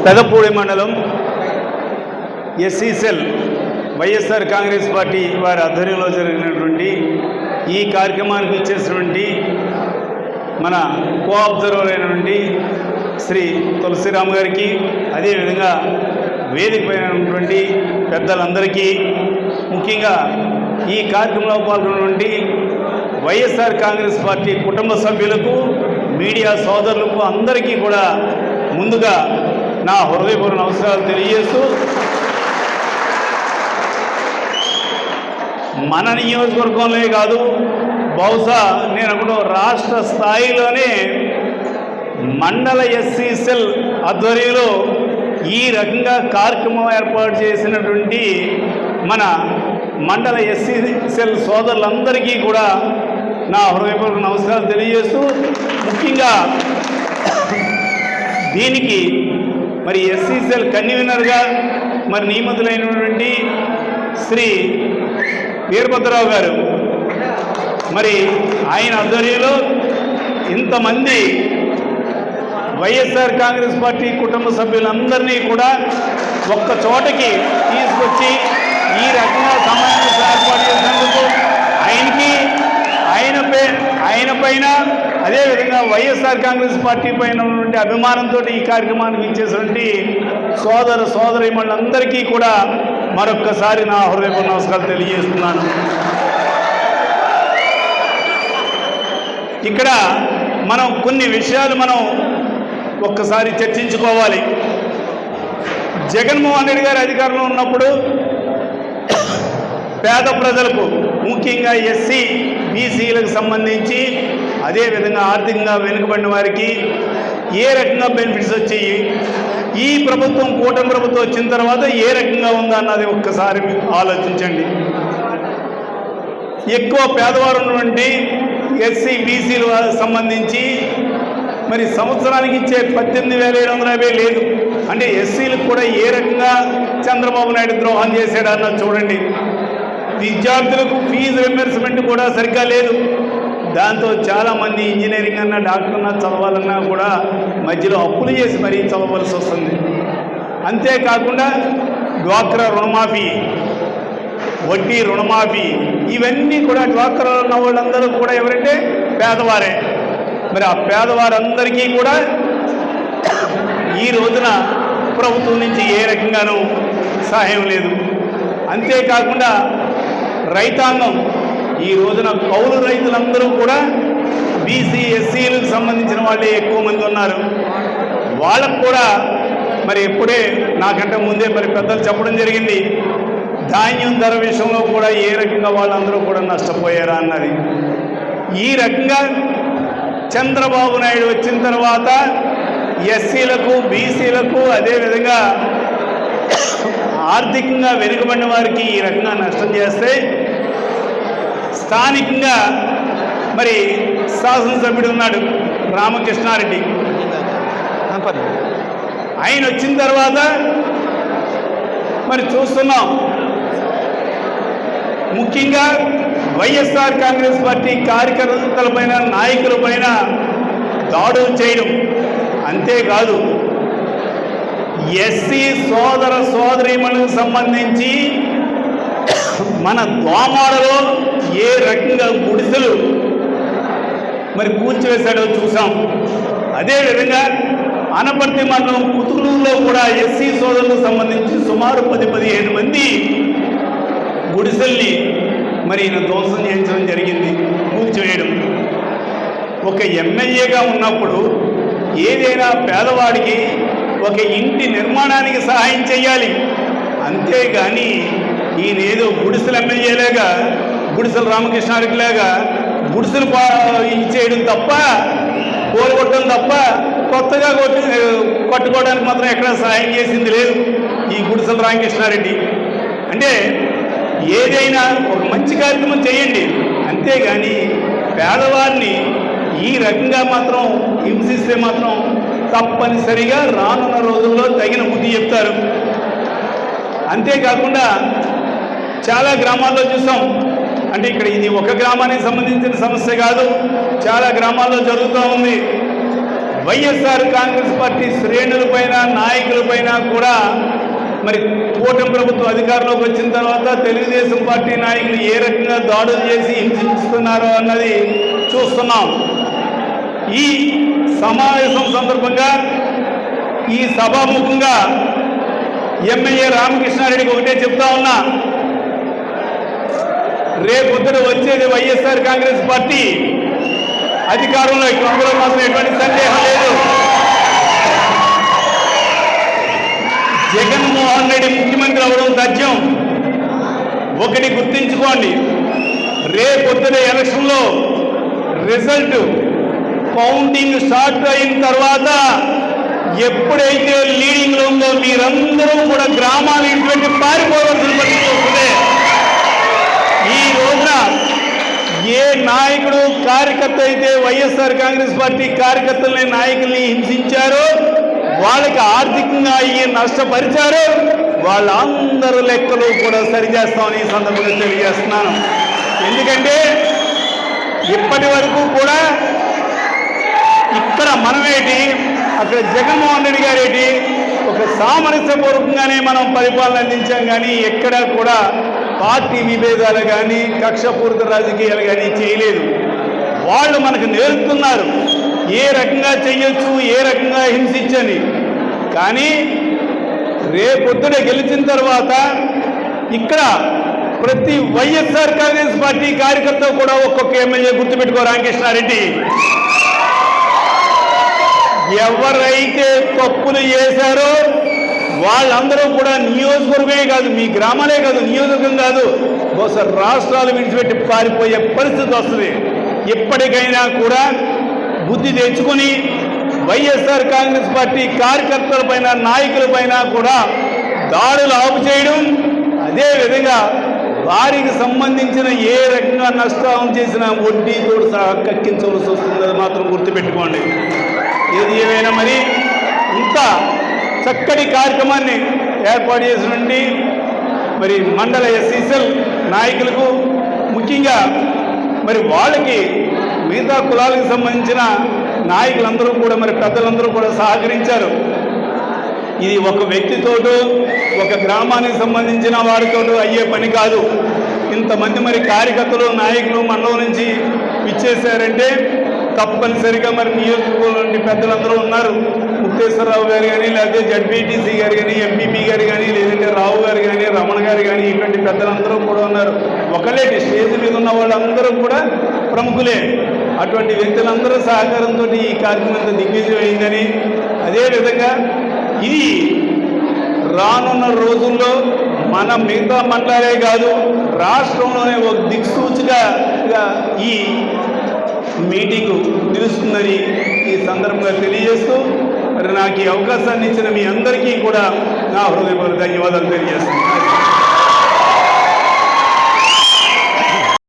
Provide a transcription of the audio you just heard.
పెదపూడి మండలం SC cell YSR Congress party వారి ఆధ్వర్యంలో జరిగినటువంటి ఈ కార్యక్రమానికి ఇచ్చేసినటువంటి మన కో అబ్జర్వర్ అయినటువంటి శ్రీ తులసిరామ్ గారికి, అదేవిధంగా వేదిక పైనటువంటి పెద్దలందరికీ, ముఖ్యంగా ఈ కార్యక్రమంలో పాల్గొన్నటువంటి వైఎస్ఆర్ కాంగ్రెస్ పార్టీ కుటుంబ సభ్యులకు, మీడియా సోదరులకు అందరికీ కూడా ముందుగా నా హృదయపూర్వక నమస్కారాలు తెలియజేస్తూ, మన నియోజకవర్గంలో కాదు, బహుశా నేను అనుకుంటా రాష్ట్ర స్థాయిలోనే మండల ఎస్సీ సెల్ ఆధ్వర్యంలో ఈ రకంగా కార్యక్రమం ఏర్పాటు చేసినటువంటి మన మండల ఎస్సీ సెల్ సోదరులందరికీ కూడా నా హృదయపూర్వక నమస్కారాలు తెలియజేస్తూ, ముఖ్యంగా దీనికి మరి ఎస్సీ సెల్ కన్వీనర్గా మరి నియమితులైనటువంటి శ్రీ వీరభద్రరావు గారు, మరి ఆయన ఆధ్వర్యంలో ఇంతమంది వైఎస్ఆర్ కాంగ్రెస్ పార్టీ కుటుంబ సభ్యులందరినీ కూడా ఒక్క చోటకి తీసుకొచ్చి ఈ రకంగా సమావేశం ఏర్పాటు చేసినందుకు ఆయనకి, ఆయన పైన, అదేవిధంగా వైఎస్ఆర్ కాంగ్రెస్ పార్టీ పైన ఉన్నటువంటి అభిమానంతో ఈ కార్యక్రమానికి ఇచ్చేసినటువంటి సోదరీమణులందరికీ కూడా మరొక్కసారి నా హృదయపూర్వక నమస్కారాలు తెలియజేస్తున్నాను. ఇక్కడ మనం కొన్ని విషయాలు ఒక్కసారి చర్చించుకోవాలి. జగన్మోహన్ రెడ్డి గారు అధికారంలో ఉన్నప్పుడు పేద ప్రజలకు, ముఖ్యంగా ఎస్సీ బీసీలకు సంబంధించి, అదేవిధంగా ఆర్థికంగా వెనుకబడిన వారికి ఏ రకంగా బెనిఫిట్స్ వచ్చాయి, ఈ ప్రభుత్వం కూటమి ప్రభుత్వం వచ్చిన తర్వాత ఏ రకంగా ఉందన్నది ఒక్కసారి ఆలోచించండి. ఎక్కువ పేదవారు ఉన్నటువంటి ఎస్సీ బీసీలు సంబంధించి మరి సంవత్సరానికి ఇచ్చే 18,750 లేదు. అంటే ఎస్సీలకు కూడా ఏ రకంగా చంద్రబాబు నాయుడు ద్రోహం చేశాడన్నది చూడండి. విద్యార్థులకు ఫీజు రింబర్స్మెంట్ కూడా సరిగ్గా లేదు. దాంతో చాలామంది ఇంజనీరింగ్ అన్నా, డాక్టర్ అన్నా చదవాలన్నా కూడా మధ్యలో అప్పులు చేసి మరీ చదవవలసి వస్తుంది. అంతేకాకుండా డ్వాక్రా రుణమాఫీ, వడ్డీ రుణమాఫీ, ఇవన్నీ కూడా డ్వాక్రా ఉన్న వాళ్ళందరూ కూడా ఎవరంటే పేదవారే. మరి ఆ పేదవారందరికీ కూడా ఈ రోజున ప్రభుత్వం నుంచి ఏ రకంగానూ సహాయం లేదు. అంతేకాకుండా రైతాంగం, ఈ రోజున కౌలు రైతులందరూ కూడా బీసీ ఎస్సీలకు సంబంధించిన వాళ్ళే ఎక్కువ మంది ఉన్నారు. వాళ్ళకు కూడా మరి ఎప్పుడే నాకంటే ముందే మరి పెద్దలు చెప్పడం జరిగింది, ధాన్యం ధర విషయంలో కూడా ఏ రకంగా వాళ్ళందరూ కూడా నష్టపోయారా అన్నది. ఈ రకంగా చంద్రబాబు నాయుడు వచ్చిన తర్వాత ఎస్సీలకు, బీసీలకు, అదేవిధంగా ఆర్థికంగా వెనుకబడిన వారికి ఈ రకంగా నష్టం చేస్తే, స్థానికంగా మరి శాసనసభ్యుడు ఉన్నాడు రామకృష్ణారెడ్డి, ఆయన వచ్చిన తర్వాత మరి చూస్తున్నాం, ముఖ్యంగా వైఎస్ఆర్ కాంగ్రెస్ పార్టీ కార్యకర్తలపైన, నాయకులపైన దాడులు చేయడం. అంతేకాదు ఎస్సీ సోదరీమణులకు సంబంధించి మన దోమాడలో ఏ రకంగా గుడిసెలు మరి కూల్చివేశాడో చూసాం. అదేవిధంగా అనపర్తి మండలం కుతులూరులో కూడా ఎస్సీ సోదరులకు సంబంధించి సుమారు 10-15 మంది గుడిసెల్ని మరి ఈయన ధ్వంసం చేయించడం జరిగింది, కూల్చివేయడం. ఒక ఎమ్మెల్యేగా ఉన్నప్పుడు ఏదైనా పేదవాడికి ఒక ఇంటి నిర్మాణానికి సహాయం చేయాలి. అంతేగాని ఈయన ఏదో గుడిసెల ఎమ్మెల్యేలాగా, గుడిసెల రామకృష్ణారెడ్డిలాగా గుడిసెలు ఇచ్చేయడం తప్ప, కోలుగొట్టడం తప్ప కొత్తగా కట్టుకోవడానికి మాత్రం ఎక్కడా సహాయం చేసింది లేదు ఈ గుడిసెల రామకృష్ణారెడ్డి. అంటే ఏదైనా ఒక మంచి కార్యక్రమం చేయండి, అంతేగాని పేదవారిని ఈ రకంగా మాత్రం హింసిస్తే మాత్రం తప్పనిసరిగా రానున్న రోజుల్లో తగిన బుద్ధి చెప్తారు. అంతేకాకుండా చాలా గ్రామాల్లో చూసాం, అంటే ఇక్కడ ఇది ఒక గ్రామానికి సంబంధించిన సమస్య కాదు, చాలా గ్రామాల్లో జరుగుతూ ఉంది. వైఎస్ఆర్ కాంగ్రెస్ పార్టీ శ్రేణులపైన నాయకులపైన కూడా మరి కూటమి ప్రభుత్వం అధికారంలోకి వచ్చిన తర్వాత తెలుగుదేశం పార్టీ నాయకులు ఏ రకంగా దాడులు చేసి హింసిస్తున్నారో అన్నది చూస్తున్నాం. ఈ సమావేశం సందర్భంగా ఈ సభాముఖంగా ఎమ్మెల్యే రామకృష్ణారెడ్డికి ఒకటే చెప్తా ఉన్నా, రేపొద్దున వచ్చేది వైఎస్ఆర్ కాంగ్రెస్ పార్టీ అధికారంలో, అందులో మాత్రం ఎటువంటి సందేహం లేదు. జగన్మోహన్ రెడ్డి ముఖ్యమంత్రి అవడం తథ్యం. ఒకటి గుర్తించుకోండి, రేపొద్దున ఎలక్షన్లో రిజల్ట్ కౌంటింగ్ స్టార్ట్ అయిన తర్వాత ఎప్పుడైతే లీడింగ్లో ఉందో మీరందరూ కూడా గ్రామాలు ఇటువంటి పారిపోవాల్సిన పరిస్థితి వస్తుంది. ఈ రోజున ఏ నాయకుడు కార్యకర్త అయితే వైఎస్ఆర్ కాంగ్రెస్ పార్టీ కార్యకర్తల్ని నాయకుల్ని హింసించారో, వాళ్ళకి ఆర్థికంగా అయ్యి నష్టపరిచారో వాళ్ళందరూ లెక్కలు కూడా సరిచేస్తామని ఈ సందర్భంగా తెలియజేస్తున్నాను. ఎందుకంటే ఇప్పటి వరకు కూడా ఇక్కడ మనమేటి, అక్కడ జగన్మోహన్ రెడ్డి గారేటి, ఒక సామరస్యపూర్వకంగానే మనం పరిపాలన అందించాం. కానీ ఎక్కడా కూడా పార్టీ విభేదాలు కానీ కక్షపూరిత రాజకీయాలు కానీ చేయలేదు. వాళ్ళు మనకు నేర్పుతున్నారు ఏ రకంగా చెయ్యొచ్చు, ఏ రకంగా హింసించని. కానీ రేపొద్దున గెలిచిన తర్వాత ఇక్కడ ప్రతి వైఎస్ఆర్ కాంగ్రెస్ పార్టీ కార్యకర్త కూడా ఒక్కొక్క ఎమ్మెల్యే గుర్తుపెట్టుకో రామకృష్ణారెడ్డి, ఎవరైతే తప్పులు చేశారో వాళ్ళందరూ కూడా నియోజకవర్గమే కాదు, మీ గ్రామాలే కాదు, నియోజకవర్గం కాదు, బహుశా రాష్ట్రాలు విడిచిపెట్టి పారిపోయే పరిస్థితి వస్తుంది. ఇప్పటికైనా కూడా బుద్ధి తెచ్చుకొని వైఎస్ఆర్ కాంగ్రెస్ పార్టీ కార్యకర్తలపైన నాయకులపైన కూడా దాడులు ఆపు చేయడం, అదేవిధంగా వారికి సంబంధించిన ఏ రకంగా నష్టం చేసినా వడ్డీతో సహా కక్కించవలసి వస్తుంది. అది మాత్రం గుర్తుపెట్టుకోండి. ఏది ఏమైనా మరి ఇంత చక్కటి కార్యక్రమాన్ని ఏర్పాటు చేసినండి మరి మండల ఎస్సీసీఎల్ నాయకులకు, ముఖ్యంగా మరి వాళ్ళకి మిగతా కులాలకు సంబంధించిన నాయకులందరూ కూడా మరి పెద్దలందరూ కూడా సహకరించారు. ఇది ఒక వ్యక్తితోటో ఒక గ్రామానికి సంబంధించిన వారితోటో అయ్యే పని కాదు. ఇంతమంది మరి కార్యకర్తలు నాయకులు మండలం నుంచి ఇచ్చేసారంటే తప్పనిసరిగా మరి నియోజకవర్గం నుండి పెద్దలందరూ ఉన్నారు. ముక్తేశ్వరరావు గారు కానీ, లేకపోతే జడ్పీటీసీ గారు కానీ, ఎంపీపీ గారు కానీ, లేదంటే రావు గారు కానీ, రమణ గారు కానీ, ఇటువంటి పెద్దలందరూ కూడా ఉన్నారు. ఒకళ్ళేటి స్టేజ్ మీద ఉన్న వాళ్ళందరూ కూడా ప్రముఖులే. అటువంటి వ్యక్తులందరూ సహకారంతో ఈ కార్యక్రమం అంతా దిగ్విజయం అయిందని, అదేవిధంగా ఇది రానున్న రోజుల్లో మన మిగతా మండలాలే కాదు రాష్ట్రంలోనే ఒక దిక్సూచిగా ఈ మీటింగు నిలుస్తుందని ఈ సందర్భంగా తెలియజేస్తూ మరి నాకు ఈ అవకాశాన్ని ఇచ్చిన మీ అందరికీ కూడా నా హృదయపూర్వక ధన్యవాదాలు తెలియజేస్తున్నాను.